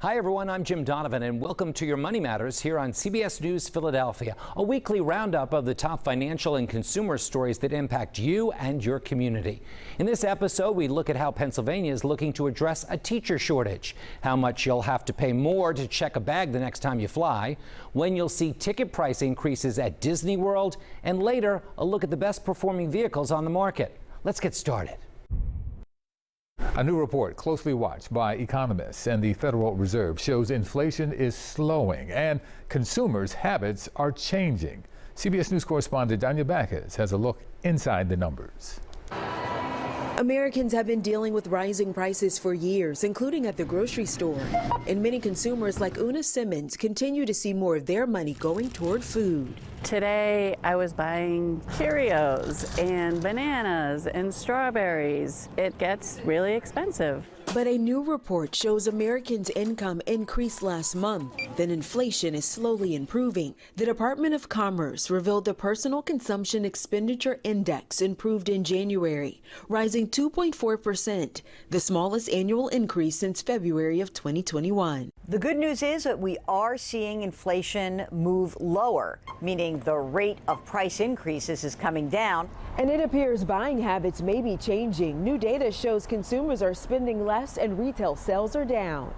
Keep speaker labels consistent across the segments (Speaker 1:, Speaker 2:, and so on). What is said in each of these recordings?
Speaker 1: Hi everyone, I'm Jim Donovan and welcome to your Money Matters here on CBS News Philadelphia, a weekly roundup of the top financial and consumer stories that impact you and your community. In this episode, we look at how Pennsylvania is looking to address a teacher shortage, how much you'll have to pay more to check a bag the next time you fly, when you'll see ticket price increases at Disney World, and later, a look at the best performing vehicles on the market. Let's get started.
Speaker 2: A new report closely watched by economists and the Federal Reserve shows inflation is slowing and consumers' habits are changing. CBS News correspondent Macys has a look inside the numbers.
Speaker 3: Americans have been dealing with rising prices for years, including at the grocery store. And many consumers like Una Simmons continue to see more of their money going toward food.
Speaker 4: Today I was buying Cheerios and bananas and strawberries. It gets really expensive.
Speaker 3: But a new report shows Americans' income increased last month. Then inflation is slowly improving. The Department of Commerce revealed the Personal Consumption Expenditure Index improved in January, rising 2.4%, the smallest annual increase since February of 2021.
Speaker 5: The good news is that we are seeing inflation move lower, meaning the rate of price increases is coming down.
Speaker 3: And it appears buying habits may be changing. New data shows consumers are spending less and retail sales are down.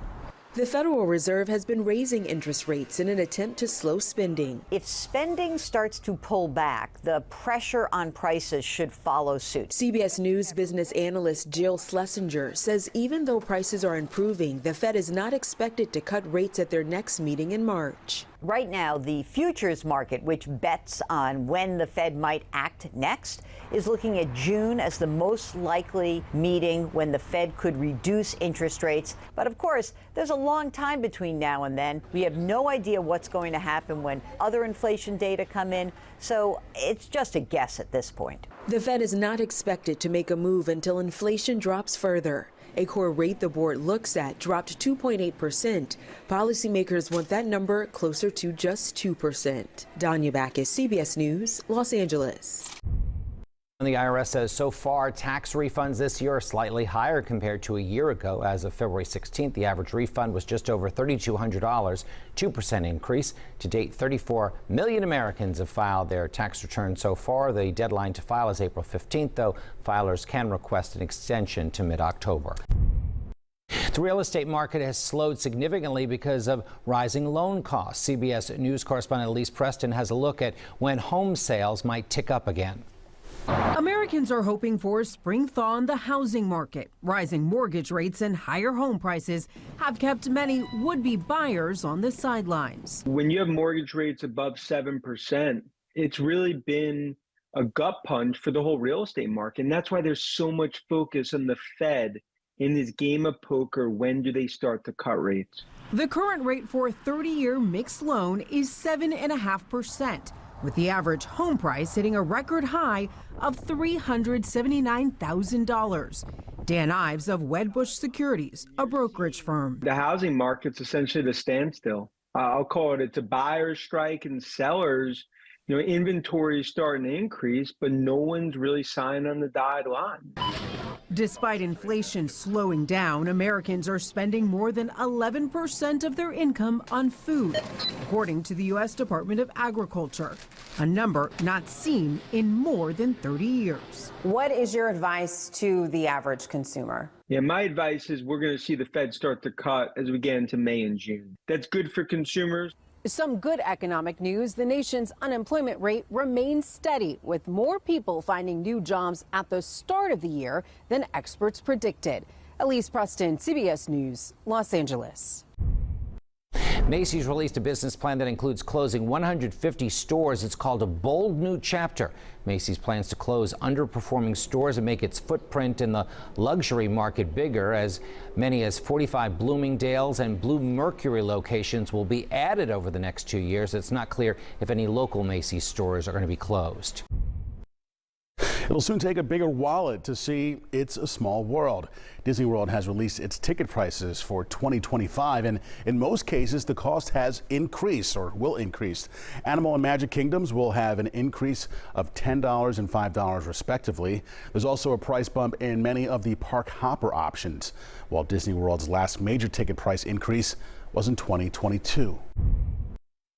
Speaker 3: The Federal Reserve has been raising interest rates in an attempt to slow spending.
Speaker 5: If spending starts to pull back, the pressure on prices should follow suit.
Speaker 3: CBS News business analyst Jill Schlesinger says even though prices are improving, the Fed is not expected to cut rates at their next meeting in March.
Speaker 5: Right now, the futures market, which bets on when the Fed might act next, is looking at June as the most likely meeting when the Fed could reduce interest rates. But of course, there's a long time between now and then. We have no idea what's going to happen when other inflation data come in, so it's just a guess at this point.
Speaker 3: The Fed is not expected to make a move until inflation drops further. A core rate the board looks at dropped 2.8%. Policymakers want that number closer to just 2%. Macys, CBS News, Los Angeles.
Speaker 1: The IRS says so far tax refunds this year are slightly higher compared to a year ago. As of February 16th, the average refund was just over $3,200, 2% increase. To date, 34 million Americans have filed their tax returns so far. The deadline to file is April 15th, though filers can request an extension to mid-October. The real estate market has slowed significantly because of rising loan costs. CBS News correspondent Elise Preston has a look at when home sales might tick up again.
Speaker 6: Americans are hoping for a spring thaw in the housing market. Rising mortgage rates and higher home prices have kept many would-be buyers on the sidelines.
Speaker 7: When you have mortgage rates above 7%, it's really been a gut punch for the whole real estate market. And that's why there's so much focus on the Fed in this game of poker. When do they start to cut rates?
Speaker 6: The current rate for a 30-year mixed loan is 7.5%. with the average home price hitting a record high of $379,000. Dan Ives of Wedbush Securities, a brokerage firm.
Speaker 7: The housing market's essentially the standstill. I'll call it, it's a buyer's strike, and sellers, inventory is starting to increase, but no one's really signed on the dotted line.
Speaker 6: Despite inflation slowing down, Americans are spending more than 11% of their income on food, according to the U.S. Department of Agriculture, a number not seen in more than 30 years.
Speaker 8: What is your advice to the average consumer?
Speaker 7: Yeah, my advice is we're going to see the Fed start to cut as we get into May and June. That's good for consumers.
Speaker 8: Some good economic news. The nation's unemployment rate remains steady, with more people finding new jobs at the start of the year than experts predicted. Elise Preston, CBS News, Los Angeles.
Speaker 1: Macys released a business plan that includes closing 150 stores. It's called a bold new chapter. Macys plans to close underperforming stores and make its footprint in the luxury market bigger. As many as 45 Bloomingdale's and Blue Mercury locations will be added over the next 2 years. It's not clear if any local Macys stores are going to be closed.
Speaker 9: It'll soon take a bigger wallet to see It's a Small World. Disney World has released its ticket prices for 2025, and in most cases, the cost has increased or will increase. Animal and Magic Kingdoms will have an increase of $10 and $5 respectively. There's also a price bump in many of the park hopper options. Walt Disney World's last major ticket price increase was in 2022.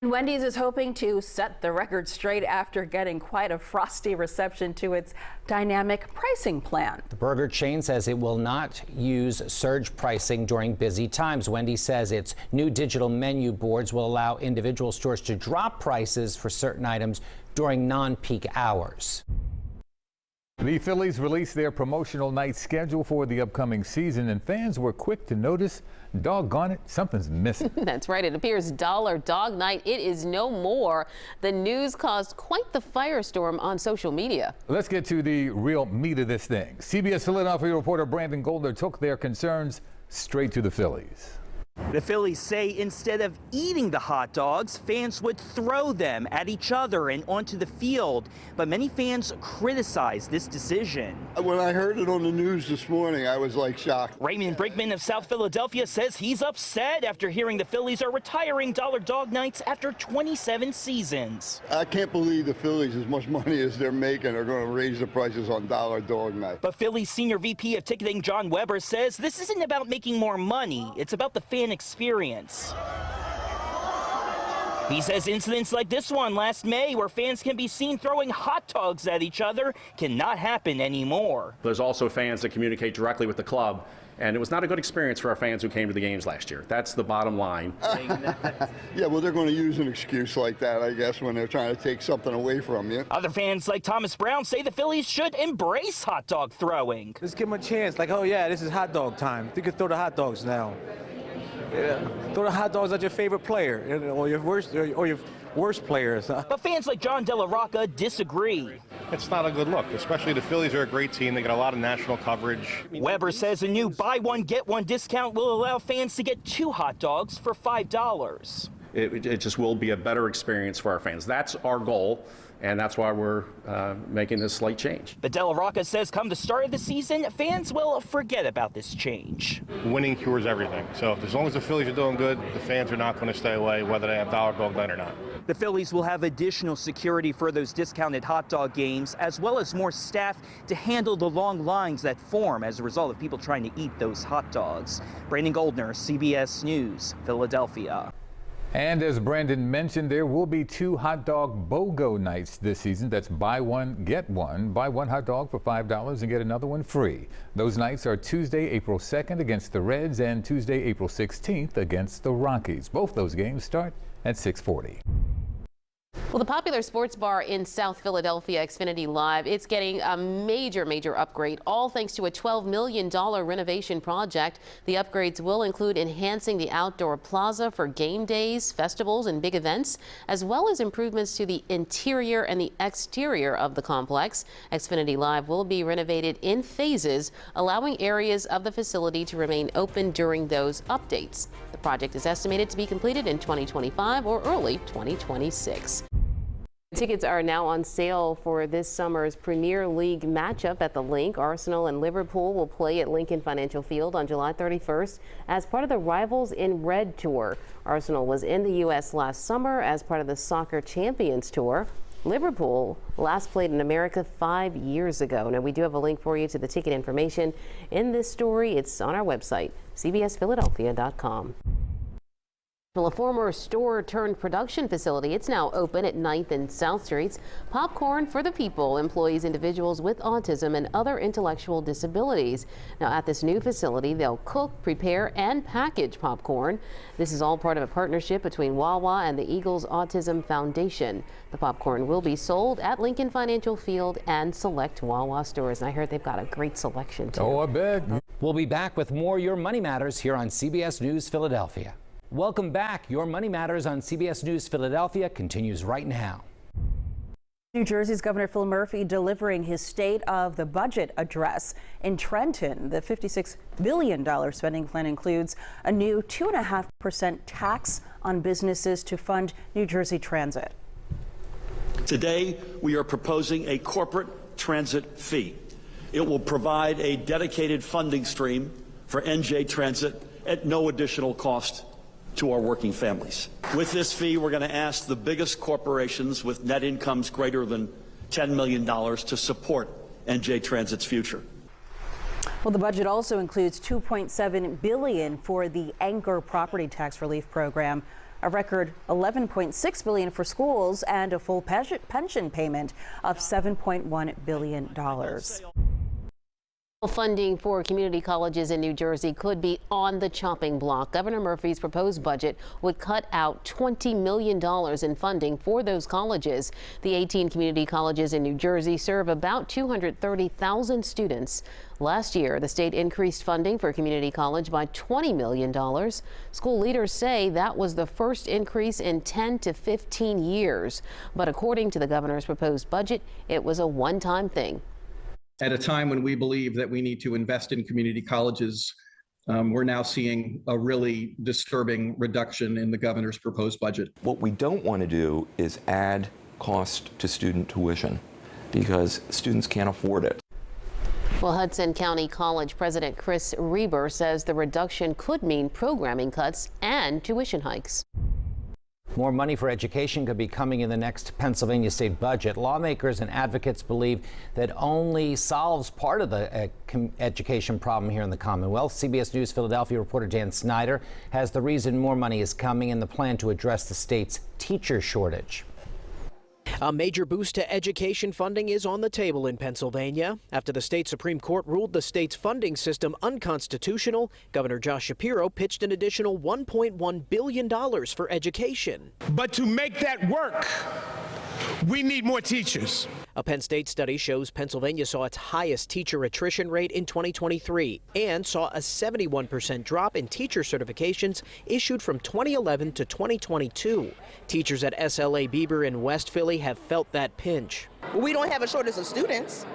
Speaker 10: Wendy's is hoping to set the record straight after getting quite a frosty reception to its dynamic pricing plan.
Speaker 1: The burger chain says it will not use surge pricing during busy times. Wendy says its new digital menu boards will allow individual stores to drop prices for certain items during non-peak hours.
Speaker 2: The Phillies released their promotional night schedule for the upcoming season, and fans were quick to notice, doggone it, something's missing.
Speaker 11: That's right. It appears Dollar Dog Night. It is no more. The news caused quite the firestorm on social media.
Speaker 2: Let's get to the real meat of this thing. CBS Philadelphia reporter Brandon Goldner took their concerns straight to the Phillies.
Speaker 12: The Phillies say instead of eating the hot dogs, fans would throw them at each other and onto the field. But many fans criticize this decision.
Speaker 13: When I heard it on the news this morning, I was like shocked.
Speaker 12: Raymond Brinkman of South Philadelphia says he's upset after hearing the Phillies are retiring Dollar Dog Nights after 27 seasons.
Speaker 13: I can't believe the Phillies, as much money as they're making, are going to raise the prices on Dollar Dog Night.
Speaker 12: But Phillies senior VP of ticketing John Weber says this isn't about making more money. It's about the fan experience. He says incidents like this one last May, where fans can be seen throwing hot dogs at each other, cannot happen anymore.
Speaker 14: There's also fans that communicate directly with the club, and it was not a good experience for our fans who came to the games last year. That's the bottom line.
Speaker 13: Yeah, well, they're going to use an excuse like that, I guess, when they're trying to take something away from you.
Speaker 12: Other fans like Thomas Brown say the Phillies should embrace hot dog throwing.
Speaker 15: Let's give them a chance, like, oh yeah, this is hot dog time. You can throw the hot dogs now. Yeah. Throw the hot dogs at your favorite player or your worst players.
Speaker 12: But fans like John De La Rocca disagree.
Speaker 16: It's not a good look, especially the Phillies are a great team. They get a lot of national coverage.
Speaker 12: Weber says a new buy one, get one discount will allow fans to get 2 hot dogs for $5.
Speaker 14: It just will be a better experience for our fans. That's our goal, and that's why we're making this slight change.
Speaker 12: But De La Rocca says come the start of the season, fans will forget about this change.
Speaker 16: Winning cures everything. So as long as the Phillies are doing good, the fans are not going to stay away, whether they have Dollar Dog Night or not.
Speaker 12: The Phillies will have additional security for those discounted hot dog games, as well as more staff to handle the long lines that form as a result of people trying to eat those hot dogs. Brandon Goldner, CBS News, Philadelphia.
Speaker 2: And as Brandon mentioned, there will be 2 hot dog BOGO nights this season. That's buy one, get one. Buy one hot dog for $5 and get another one free. Those nights are Tuesday, April 2nd against the Reds and Tuesday, April 16th against the Rockies. Both those games start at 6:40.
Speaker 11: Well, the popular sports bar in South Philadelphia, XFINITY Live, it's getting a major upgrade, all thanks to a $12 million renovation project. The upgrades will include enhancing the outdoor plaza for game days, festivals, and big events, as well as improvements to the interior and the exterior of the complex. XFINITY Live will be renovated in phases, allowing areas of the facility to remain open during those updates. The project is estimated to be completed in 2025 or early 2026. Tickets are now on sale for this summer's Premier League matchup at the Link. Arsenal and Liverpool will play at Lincoln Financial Field on July 31st as part of the Rivals in Red Tour. Arsenal was in the U.S. last summer as part of the Soccer Champions Tour. Liverpool last played in America 5 years ago. Now, we do have a link for you to the ticket information in this story. It's on our website, cbsphiladelphia.com. Well, a former store turned production facility. It's now open at 9th and South Streets. Popcorn for the People employs individuals with autism and other intellectual disabilities. Now, at this new facility, they'll cook, prepare, and package popcorn. This is all part of a partnership between Wawa and the Eagles Autism Foundation. The popcorn will be sold at Lincoln Financial Field and select Wawa stores. And I heard they've got a great selection, too.
Speaker 2: Oh, I bet.
Speaker 1: We'll be back with more Your Money Matters here on CBS News Philadelphia. Welcome back. Your Money Matters on CBS News Philadelphia continues right now.
Speaker 10: New Jersey's Governor Phil Murphy delivering his State of the Budget address in Trenton. The $56 billion spending plan includes a new 2.5% tax on businesses to fund New Jersey transit.
Speaker 17: Today, we are proposing a corporate transit fee. It will provide a dedicated funding stream for NJ Transit at no additional cost to our working families. With this fee, we're going to ask the biggest corporations with net incomes greater than $10 million to support NJ Transit's future.
Speaker 10: Well, the budget also includes $2.7 billion for the Anchor Property Tax Relief Program, a record $11.6 billion for schools, and a full pension payment of $7.1 billion.
Speaker 11: Funding for community colleges in New Jersey could be on the chopping block. Governor Murphy's proposed budget would cut out $20 million in funding for those colleges. The 18 community colleges in New Jersey serve about 230,000 students. Last year, the state increased funding for community college by $20 million. School leaders say that was the first increase in 10 to 15 years. But according to the governor's proposed budget, it was a one-time thing.
Speaker 18: At a time when we believe that we need to invest in community colleges, we're now seeing a really disturbing reduction in the governor's proposed budget.
Speaker 19: What we don't want to do is add cost to student tuition because students can't afford it.
Speaker 11: Well, Hudson County College President Chris Reber says the reduction could mean programming cuts and tuition hikes.
Speaker 1: More money for education could be coming in the next Pennsylvania state budget. Lawmakers and advocates believe that only solves part of the education problem here in the Commonwealth. CBS News Philadelphia reporter Dan Snyder has the reason more money is coming and the plan to address the state's teacher shortage.
Speaker 20: A major boost to education funding is on the table in Pennsylvania. After the state Supreme Court ruled the state's funding system unconstitutional, Governor Josh Shapiro pitched an additional $1.1 billion for education.
Speaker 21: But to make that work, we need more teachers.
Speaker 20: A Penn State study shows Pennsylvania saw its highest teacher attrition rate in 2023 and saw a 71% drop in teacher certifications issued from 2011 to 2022. Teachers at SLA Bieber in West Philly have felt that pinch.
Speaker 22: We don't have a shortage of students.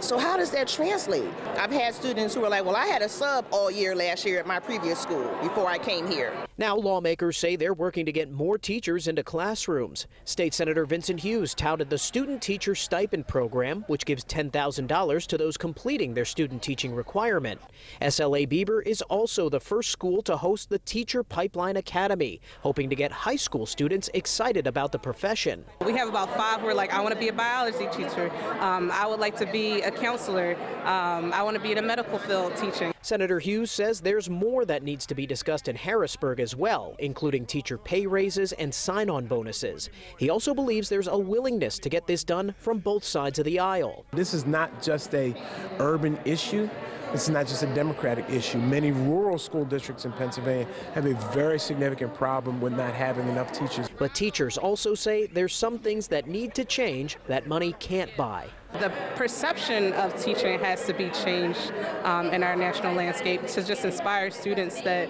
Speaker 22: So how does that translate? I've had students who are like, well, I had a sub all year last year at my previous school before I came here.
Speaker 20: Now lawmakers say they're working to get more teachers into classrooms. State Senator Vincent Hughes touted the Student Teacher Stipend Program, which gives $10,000 to those completing their student teaching requirement. SLA Bieber is also the first school to host the Teacher Pipeline Academy, hoping to get high school students excited about the profession.
Speaker 23: We have about 5 who are like, I want to be a biology teacher. I would like to be a counselor. I want to be in a medical field teaching.
Speaker 20: Senator Hughes says there's more that needs to be discussed in Harrisburg as well, including teacher pay raises and sign-on bonuses. He also believes there's a willingness to get this done from both sides of the aisle.
Speaker 21: This is not just a urban issue. This is not just a Democratic issue. Many rural school districts in Pennsylvania have a very significant problem with not having enough teachers.
Speaker 20: But teachers also say there's some things that need to change that money can't buy.
Speaker 23: The perception of teaching has to be changed in our national landscape to just inspire students that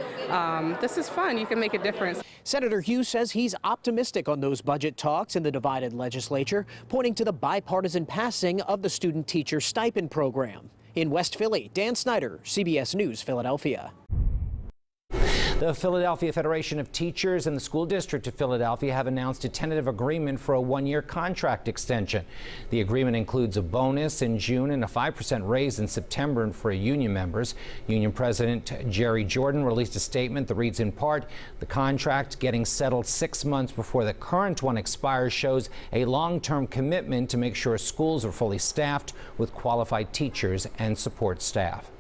Speaker 23: this is fun, you can make a difference.
Speaker 20: Senator Hughes says he's optimistic on those budget talks in the divided legislature, pointing to the bipartisan passing of the Student Teacher Stipend Program. In West Philly, Dan Snyder, CBS News, Philadelphia.
Speaker 1: The Philadelphia Federation of Teachers and the School District of Philadelphia have announced a tentative agreement for a one-year contract extension. The agreement includes a bonus in June and a 5% raise in September and for union members. Union President Jerry Jordan released a statement that reads in part, the contract getting settled 6 months before the current one expires shows a long-term commitment to make sure schools are fully staffed with qualified teachers and support staff.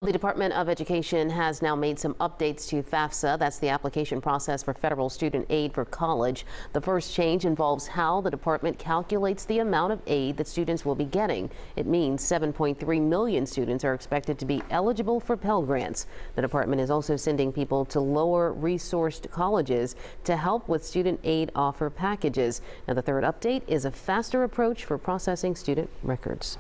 Speaker 11: The Department of Education has now made some updates to FAFSA. That's the application process for federal student aid for college. The first change involves how the department calculates the amount of aid that students will be getting. It means 7.3 million students are expected to be eligible for Pell Grants. The department is also sending people to lower resourced colleges to help with student aid offer packages. Now, the third update is a faster approach for processing student records.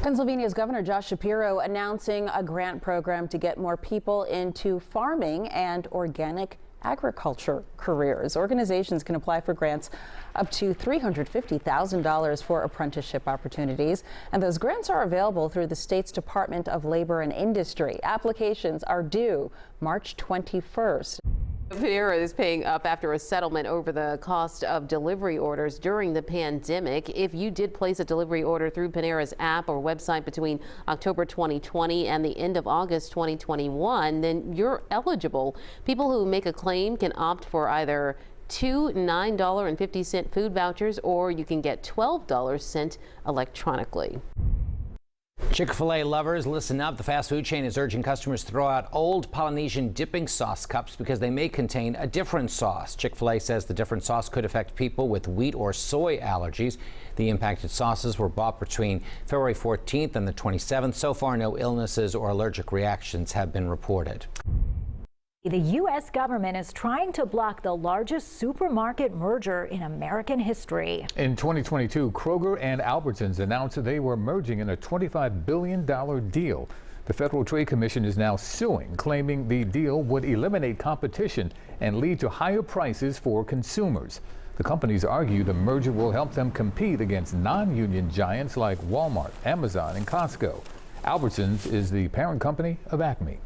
Speaker 10: Pennsylvania's Governor Josh Shapiro announcing a grant program to get more people into farming and organic agriculture careers. Organizations can apply for grants up to $350,000 for apprenticeship opportunities, and those grants are available through the state's Department of Labor and Industry. Applications are due March 21st.
Speaker 11: Panera is paying up after a settlement over the cost of delivery orders during the pandemic. If you did place a delivery order through Panera's app or website between October 2020 and the end of August 2021, then you're eligible. People who make a claim can opt for either two $9.50 food vouchers, or you can get $12 sent electronically.
Speaker 1: Chick-fil-A lovers, listen up. The fast food chain is urging customers to throw out old Polynesian dipping sauce cups because they may contain a different sauce. Chick-fil-A says the different sauce could affect people with wheat or soy allergies. The impacted sauces were bought between February 14th and the 27th. So far, no illnesses or allergic reactions have been reported.
Speaker 3: The U.S. government is trying to block the largest supermarket merger in American history.
Speaker 2: In 2022, Kroger and Albertsons announced they were merging in a $25 billion deal. The Federal Trade Commission is now suing, claiming the deal would eliminate competition and lead to higher prices for consumers. The companies argue the merger will help them compete against non-union giants like Walmart, Amazon, and Costco. Albertsons is the parent company of Acme.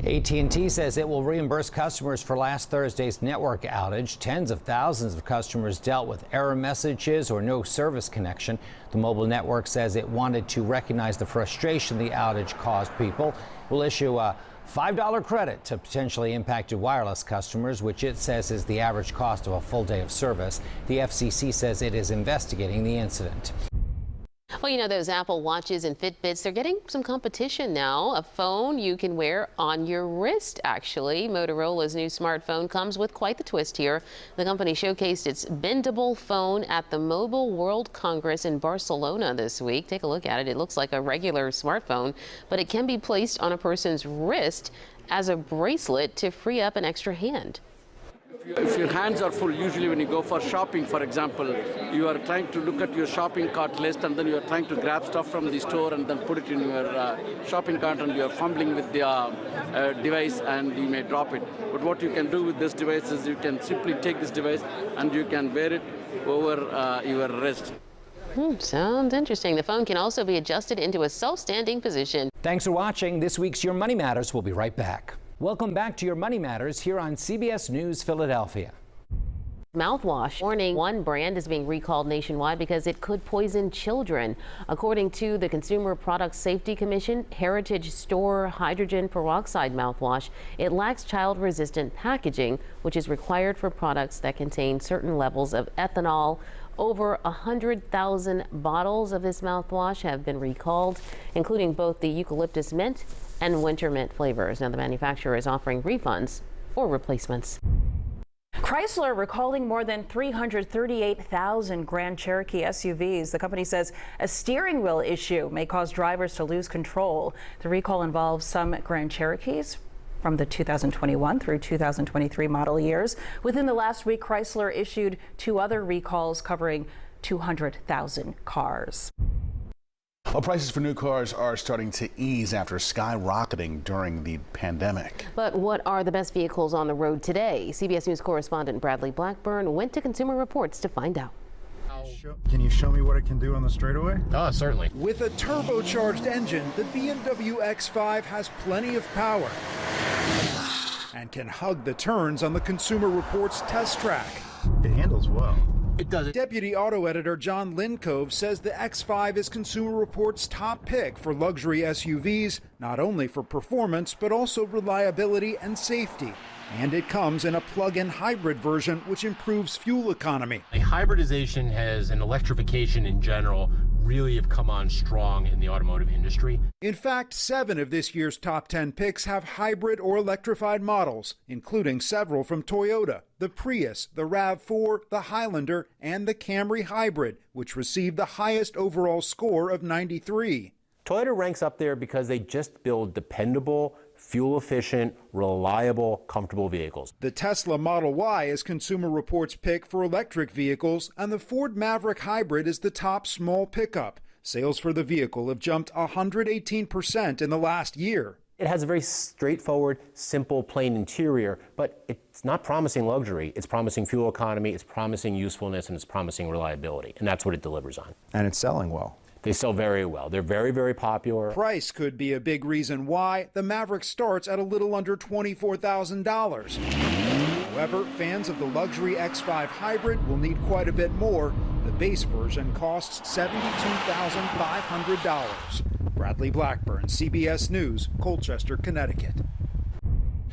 Speaker 1: AT&T says it will reimburse customers for last Thursday's network outage. Tens of thousands of customers dealt with error messages or no service connection. The mobile network says it wanted to recognize the frustration the outage caused people. It will issue a $5 credit to potentially impacted wireless customers, which it says is the average cost of a full day of service. The FCC says it is investigating the incident.
Speaker 11: Well, you know, those Apple Watches and Fitbits, they're getting some competition now. A phone you can wear on your wrist, actually. Motorola's new smartphone comes with quite the twist here. The company showcased its bendable phone at the Mobile World Congress in Barcelona this week. Take a look at it. It looks like a regular smartphone, but it can be placed on a person's wrist as a bracelet to free up an extra hand.
Speaker 4: If your hands are full, usually when you go for shopping, for example, you are trying to look at your shopping cart list and then you are trying to grab stuff from the store and then put it in your shopping cart, and you are fumbling with the device and you may drop it. But what you can do with this device is you can simply take this device and you can wear it over your wrist.
Speaker 11: Sounds interesting. The phone can also be adjusted into a self-standing position.
Speaker 1: Thanks for watching. This week's Your Money Matters. We'll be right back. Welcome back to Your Money Matters here on CBS News Philadelphia.
Speaker 11: Mouthwash warning: one brand is being recalled nationwide because it could poison children. According to the Consumer Product Safety Commission, Heritage Store hydrogen peroxide mouthwash, it lacks child-resistant packaging, which is required for products that contain certain levels of ethanol. Over 100,000 bottles of this mouthwash have been recalled, including both the eucalyptus mint and winter mint flavors. Now, the manufacturer is offering refunds or replacements.
Speaker 10: Chrysler recalling more than 338,000 Grand Cherokee SUVs. The company says a steering wheel issue may cause drivers to lose control. The recall involves some Grand Cherokees from the 2021 through 2023 model years. Within the last week, Chrysler issued 2 other recalls covering 200,000 cars.
Speaker 9: Well, prices for new cars are starting to ease after skyrocketing during the pandemic.
Speaker 11: But what are the best vehicles on the road today? CBS News correspondent Bradley Blackburn went to Consumer Reports to find out.
Speaker 5: Can you show me what it can do on the straightaway?
Speaker 24: Oh, certainly.
Speaker 5: With a turbocharged engine, the BMW X5 has plenty of power and can hug the turns on the Consumer Reports test track. It handles well.
Speaker 24: It does.
Speaker 5: Deputy auto editor John Lincove says the X5 is Consumer Reports' top pick for luxury SUVs, not only for performance, but also reliability and safety. And it comes in a plug-in hybrid version, which improves fuel economy.
Speaker 24: A hybridization and electrification in general really have come on strong in the automotive industry.
Speaker 5: In fact, 7 of this year's top 10 picks have hybrid or electrified models, including several from Toyota: the Prius, the RAV4, the Highlander, and the Camry Hybrid, which received the highest overall score of 93.
Speaker 25: Toyota ranks up there because they just build dependable, fuel-efficient, reliable, comfortable vehicles.
Speaker 5: The Tesla Model Y is Consumer Reports' pick for electric vehicles, and the Ford Maverick Hybrid is the top small pickup. Sales for the vehicle have jumped 118% in the last year.
Speaker 25: It has a very straightforward, simple, plain interior, but it's not promising luxury. It's promising fuel economy, it's promising usefulness, and it's promising reliability, and that's what it delivers on.
Speaker 5: And it's selling well.
Speaker 25: They sell very well. They're very, very popular.
Speaker 5: Price could be a big reason why. The Maverick starts at a little under $24,000. However, fans of the luxury X5 Hybrid will need quite a bit more. The base version costs $72,500. Bradley Blackburn, CBS News, Colchester, Connecticut.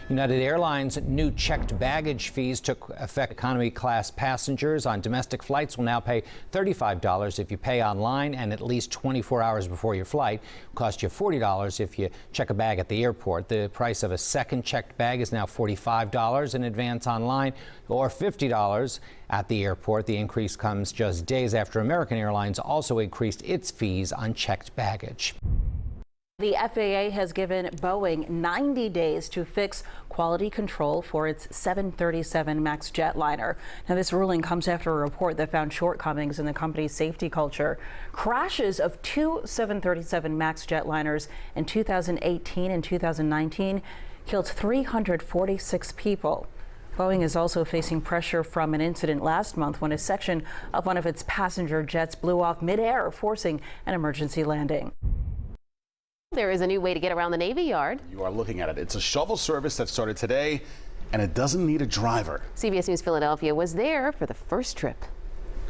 Speaker 1: United Airlines' new checked baggage fees took effect. Economy class passengers on domestic flights will now pay $35 if you pay online and at least 24 hours before your flight. It'll cost you $40 if you check a bag at the airport. The price of a second checked bag is now $45 in advance online or $50 at the airport. The increase comes just days after American Airlines also increased its fees on checked baggage.
Speaker 10: The FAA has given Boeing 90 days to fix quality control for its 737 MAX jetliner. Now, this ruling comes after a report that found shortcomings in the company's safety culture. Crashes of two 737 MAX jetliners in 2018 and 2019 killed 346 people. Boeing is also facing pressure from an incident last month when a section of one of its passenger jets blew off midair, forcing an emergency landing.
Speaker 11: There is a new way to get around the Navy Yard.
Speaker 9: You are looking at it. It's a shuttle service that started today, and it doesn't need a driver.
Speaker 11: CBS News Philadelphia was there for the first trip.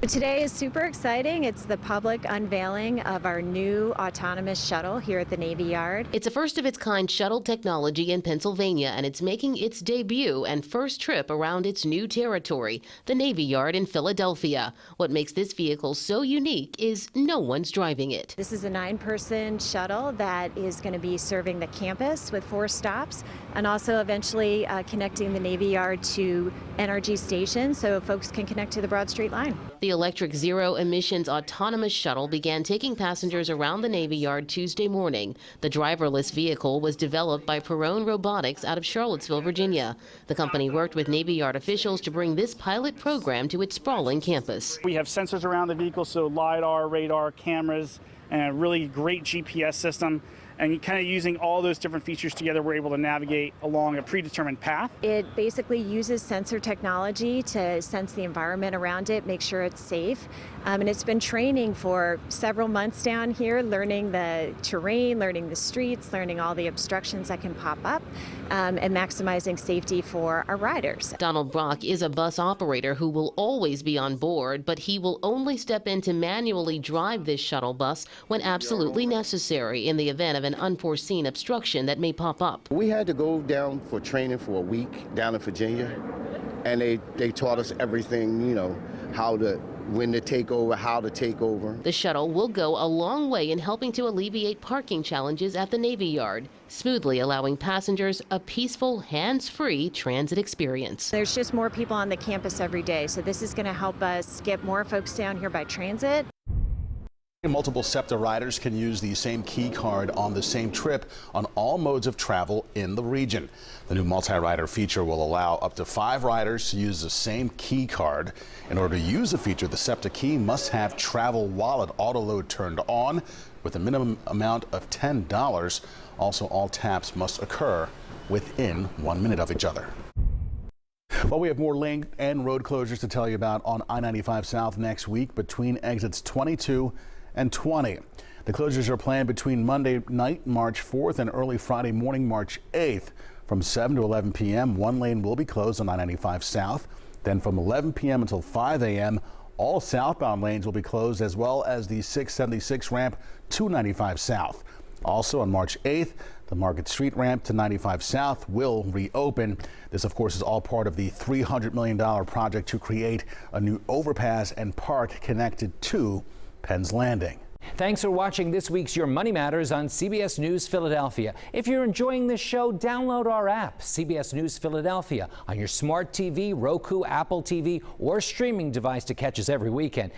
Speaker 6: Today is super exciting. It's the public unveiling of our new autonomous shuttle here at the Navy Yard.
Speaker 11: It's a first of its kind shuttle technology in Pennsylvania, and it's making its debut and first trip around its new territory, the Navy Yard in Philadelphia. What makes this vehicle so unique is no one's driving it.
Speaker 6: This is a 9-person shuttle that is going to be serving the campus with 4 stops and also eventually connecting the Navy Yard to NRG stations so folks can connect to the Broad Street line.
Speaker 11: The electric zero-emissions autonomous shuttle began taking passengers around the Navy Yard Tuesday morning. The driverless vehicle was developed by Perrone Robotics out of Charlottesville, Virginia. The company worked with Navy Yard officials to bring this pilot program to its sprawling campus.
Speaker 7: We have sensors around the vehicle, so LiDAR, radar, cameras, and a really great GPS system. And kind of using all those different features together, we're able to navigate along a predetermined path.
Speaker 6: It basically uses sensor technology to sense the environment around it, make sure it's safe. And it's been training for several months down here, learning the terrain, learning the streets, learning all the obstructions that can pop up, and maximizing safety for our riders.
Speaker 11: Donald Brock is a bus operator who will always be on board, but he will only step in to manually drive this shuttle bus when absolutely necessary in the event of an unforeseen obstruction that may pop up.
Speaker 8: We had to go down for training for a week down in Virginia, and they taught us everything, you know, when to take over, how to take over.
Speaker 11: The shuttle will go a long way in helping to alleviate parking challenges at the Navy Yard, smoothly allowing passengers a peaceful, hands-free transit experience.
Speaker 6: There's just more people on the campus every day, so this is going to help us get more folks down here by transit.
Speaker 9: Multiple SEPTA riders can use the same key card on the same trip on all modes of travel in the region. The new multi-rider feature will allow up to 5 riders to use the same key card. In order to use the feature, the SEPTA key must have travel wallet auto load turned on with a minimum amount of $10. Also, all taps must occur within 1 minute of each other. Well, we have more lane and road closures to tell you about on I95 South next week between exits 22 and 20. The closures are planned between Monday night, March 4th, and early Friday morning, March 8th. From 7 to 11 p.m., one lane will be closed on I95 South. Then from 11 p.m. until 5 a.m., all southbound lanes will be closed, as well as the 676 ramp to 95 South. Also on March 8th, the Market Street ramp to 95 South will reopen. This, of course, is all part of the $300 million project to create a new overpass and park connected to Penn's Landing.
Speaker 1: Thanks for watching this week's Your Money Matters on CBS News Philadelphia. If you're enjoying this show, download our app, CBS News Philadelphia, on your smart TV, Roku, Apple TV, or streaming device to catch us every weekend.